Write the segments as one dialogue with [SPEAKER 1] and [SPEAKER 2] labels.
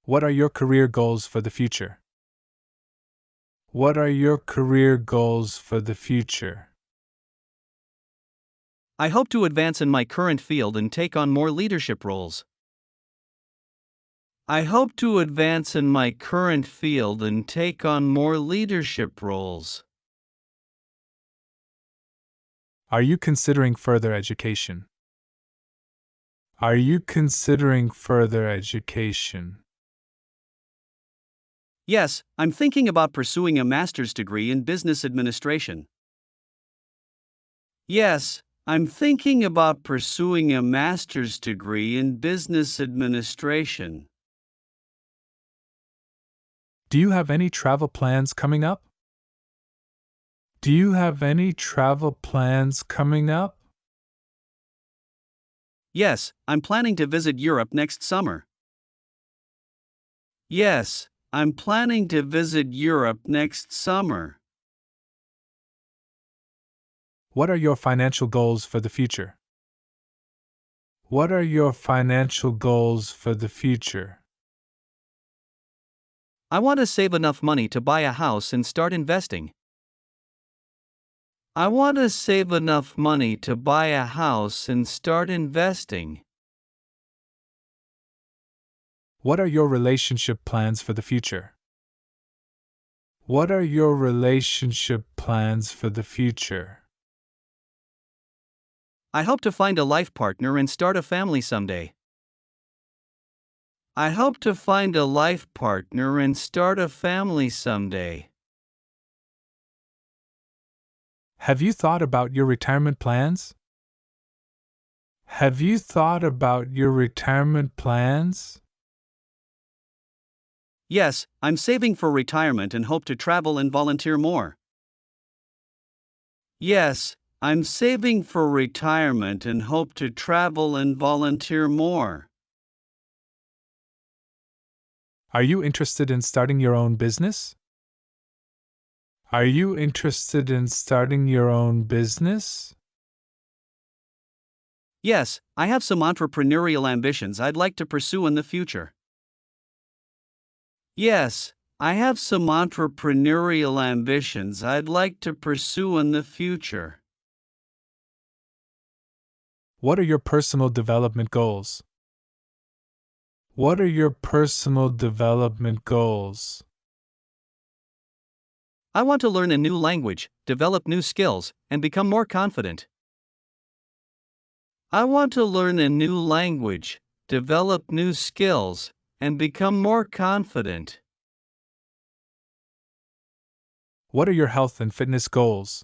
[SPEAKER 1] What are your career goals for the future? What are your career goals for the future?
[SPEAKER 2] I hope to advance in my current field and take on more leadership roles. I hope to advance in my current field and take on more leadership roles.
[SPEAKER 1] Are you considering further education? Are you considering further education?
[SPEAKER 2] Yes, I'm thinking about pursuing a master's degree in business administration. Yes, I'm thinking about pursuing a master's degree in business administration.
[SPEAKER 1] Do you have any travel plans coming up? Do you have any travel plans coming up?
[SPEAKER 2] Yes, I'm planning to visit Europe next summer. Yes, I'm planning to visit Europe next summer.
[SPEAKER 1] What are your financial goals for the future? What are your financial goals for the future?
[SPEAKER 2] I want to save enough money to buy a house and start investing. I want to save enough money to buy a house and start investing.
[SPEAKER 1] What are your relationship plans for the future? What are your relationship plans for the future?
[SPEAKER 2] I hope to find a life partner and start a family someday. I hope to find a life partner and start a family someday.
[SPEAKER 1] Have you thought about your retirement plans? Have you thought about your retirement plans?
[SPEAKER 2] Yes, I'm saving for retirement and hope to travel and volunteer more. Yes, I'm saving for retirement and hope to travel and volunteer more.
[SPEAKER 1] Are you interested in starting your own business? Are you interested in starting your own business?
[SPEAKER 2] Yes, I have some entrepreneurial ambitions I'd like to pursue in the future. Yes, I have some entrepreneurial ambitions I'd like to pursue in the future.
[SPEAKER 1] What are your personal development goals? What are your personal development goals?
[SPEAKER 2] I want to learn a new language, develop new skills, and become more confident. I want to learn a new language, develop new skills, and become more confident.
[SPEAKER 1] What are your health and fitness goals?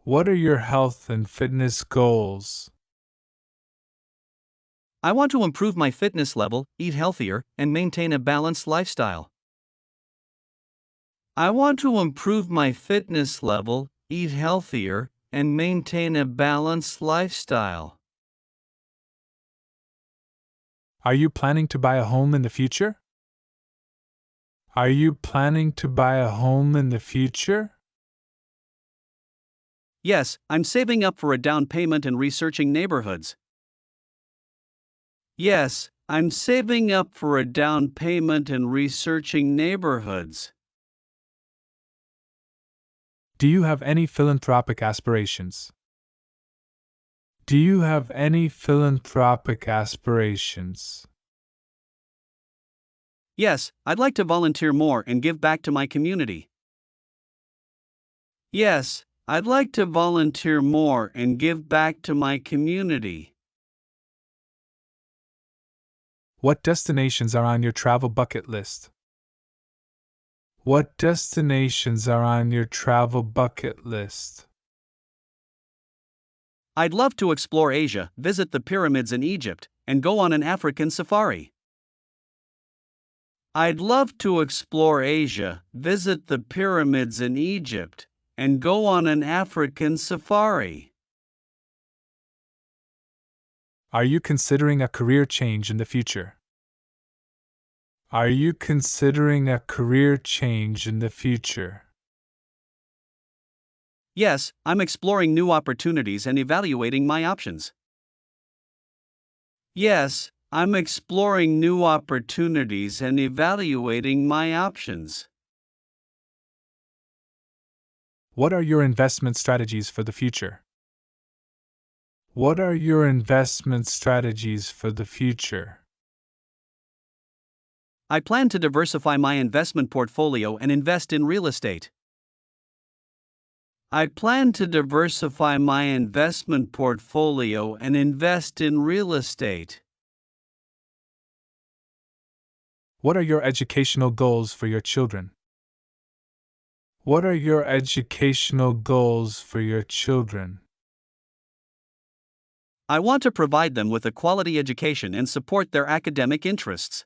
[SPEAKER 1] What are your health and fitness goals?
[SPEAKER 2] I want to improve my fitness level, eat healthier, and maintain a balanced lifestyle. I want to improve my fitness level, eat healthier, and maintain a balanced lifestyle.
[SPEAKER 1] Are you planning to buy a home in the future? Are you planning to buy a home in the future?
[SPEAKER 2] Yes, I'm saving up for a down payment and researching neighborhoods. Yes, I'm saving up for a down payment and researching neighborhoods.
[SPEAKER 1] Do you have any philanthropic aspirations? Do you have any philanthropic aspirations?
[SPEAKER 2] Yes, I'd like to volunteer more and give back to my community. Yes, I'd like to volunteer more and give back to my community.
[SPEAKER 1] What destinations are on your travel bucket list? What destinations are on your travel bucket list?
[SPEAKER 2] I'd love to explore Asia, visit the pyramids in Egypt, and go on an African safari. I'd love to explore Asia, visit the pyramids in Egypt, and go on an African safari.
[SPEAKER 1] Are you considering a career change in the future? Are you considering a career change in the future?
[SPEAKER 2] Yes, I'm exploring new opportunities and evaluating my options. Yes, I'm exploring new opportunities and evaluating my options.
[SPEAKER 1] What are your investment strategies for the future? What are your investment strategies for the future?
[SPEAKER 2] I plan to diversify my investment portfolio and invest in real estate. I plan to diversify my investment portfolio and invest in real estate.
[SPEAKER 1] What are your educational goals for your children? What are your educational goals for your children?
[SPEAKER 2] I want to provide them with a quality education and support their academic interests.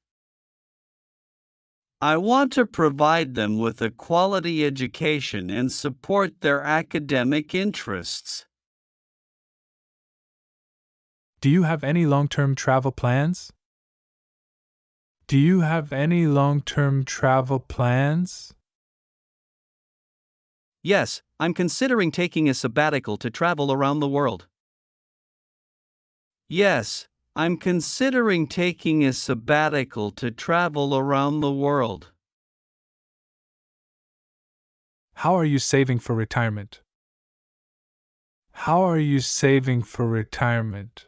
[SPEAKER 2] I want to provide them with a quality education and support their academic interests.
[SPEAKER 1] Do you have any long-term travel plans? Do you have any long-term travel plans?
[SPEAKER 2] Yes, I'm considering taking a sabbatical to travel around the world. Yes, I'm considering taking a sabbatical to travel around the world.
[SPEAKER 1] How are you saving for retirement? How are you saving for retirement?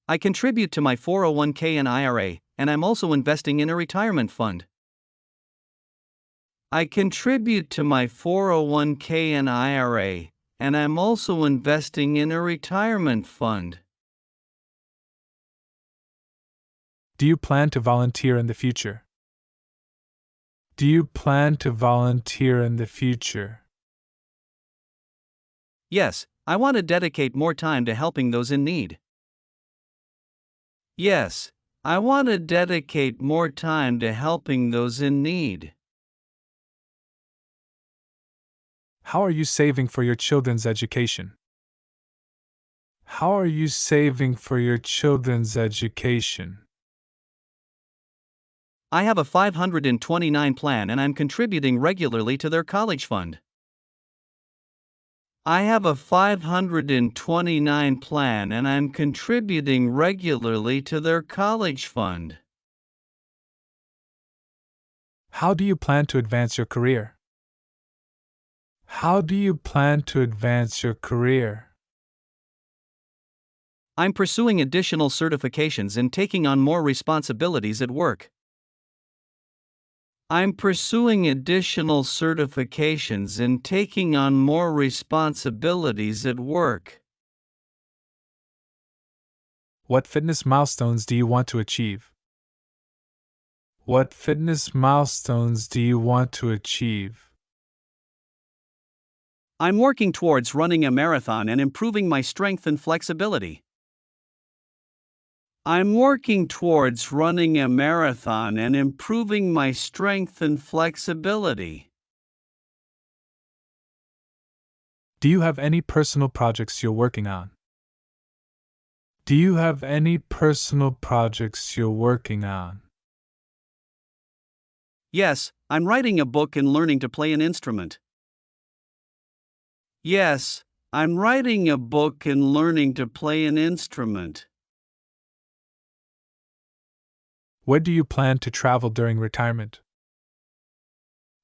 [SPEAKER 2] I contribute to my 401k and IRA, and I'm also investing in a retirement fund. I contribute to my 401k and IRA, and I'm also investing in a retirement fund.
[SPEAKER 1] Do you plan to volunteer in the future? Do you plan to volunteer in the future?
[SPEAKER 2] Yes, I want to dedicate more time to helping those in need. Yes, I want to dedicate more time to helping those in need.
[SPEAKER 1] How are you saving for your children's education? How are you saving for your children's education?
[SPEAKER 2] I have a 529 plan and I'm contributing regularly to their college fund. I have a 529 plan and I'm contributing regularly to their college fund.
[SPEAKER 1] How do you plan to advance your career? How do you plan to advance your career?
[SPEAKER 2] I'm pursuing additional certifications and taking on more responsibilities at work. I'm pursuing additional certifications and taking on more responsibilities at work.
[SPEAKER 1] What fitness milestones do you want to achieve? What fitness milestones do you want to achieve?
[SPEAKER 2] I'm working towards running a marathon and improving my strength and flexibility. I'm working towards running a marathon and improving my strength and flexibility.
[SPEAKER 1] Do you have any personal projects you're working on? Do you have any personal projects you're working on?
[SPEAKER 2] Yes, I'm writing a book and learning to play an instrument. Yes, I'm writing a book and learning to play an instrument.
[SPEAKER 1] Where do you plan to travel during retirement?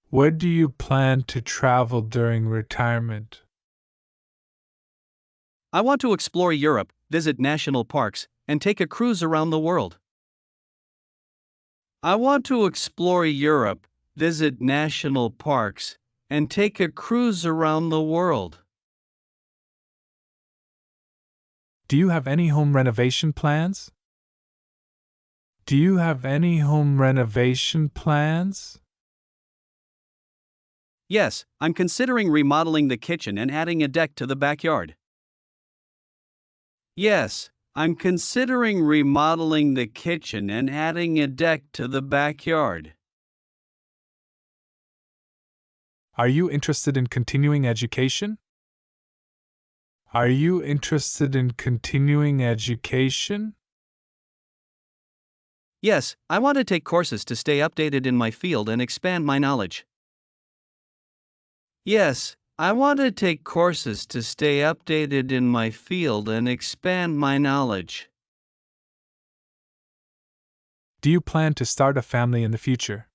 [SPEAKER 1] Where do you plan to travel during retirement?
[SPEAKER 2] I want to explore Europe, visit national parks, and take a cruise around the world. I want to explore Europe, visit national parks, and take a cruise around the world.
[SPEAKER 1] Do you have any home renovation plans? Do you have any home renovation plans?
[SPEAKER 2] Yes, I'm considering remodeling the kitchen and adding a deck to the backyard. Yes, I'm considering remodeling the kitchen and adding a deck to the backyard.
[SPEAKER 1] Are you interested in continuing education? Are you interested in continuing education?
[SPEAKER 2] Yes, I want to take courses to stay updated in my field and expand my knowledge. Yes, I want to take courses to stay updated in my field and expand my knowledge.
[SPEAKER 1] Do you plan to start a family in the future?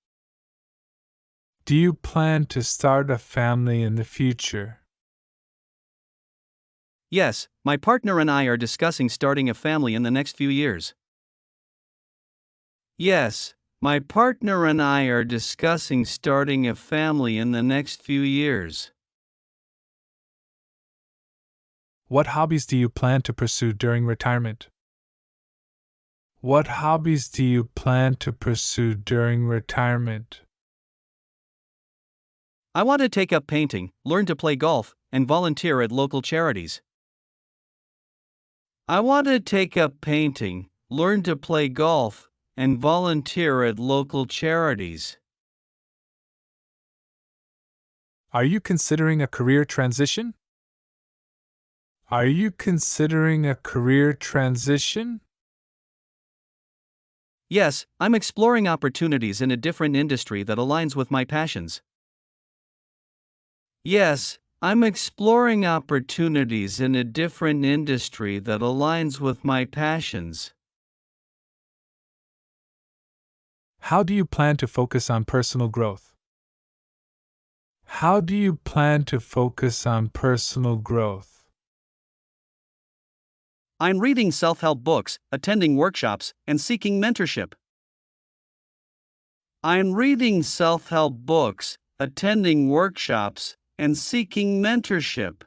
[SPEAKER 1] Do you plan to start a family in the future?
[SPEAKER 3] Yes, my partner and I are discussing starting a family in the next few years.
[SPEAKER 2] Yes, my partner and I are discussing starting a family in the next few years.
[SPEAKER 1] What hobbies do you plan to pursue during retirement? What hobbies do you plan to pursue during retirement?
[SPEAKER 3] I want to take up painting, learn to play golf, and volunteer at local charities.
[SPEAKER 2] I want to take up painting, learn to play golf, and volunteer at local charities.
[SPEAKER 1] Are you considering a career transition? Are you considering a career transition?
[SPEAKER 3] Yes, I'm exploring opportunities in a different industry that aligns with my passions.
[SPEAKER 2] Yes, I'm exploring opportunities in a different industry that aligns with my passions.
[SPEAKER 1] How do you plan to focus on personal growth? How do you plan to focus on personal growth?
[SPEAKER 3] I'm reading self-help books, attending workshops, and seeking mentorship.
[SPEAKER 2] I'm reading self-help books, attending workshops, and seeking mentorship.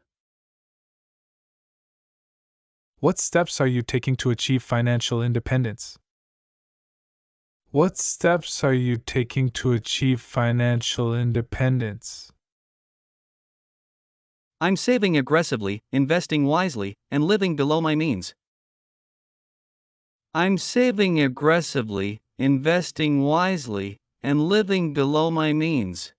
[SPEAKER 1] What steps are you taking to achieve financial independence? What steps are you taking to achieve financial independence?
[SPEAKER 3] I'm saving aggressively, investing wisely, and living below my means.
[SPEAKER 2] I'm saving aggressively, investing wisely, and living below my means.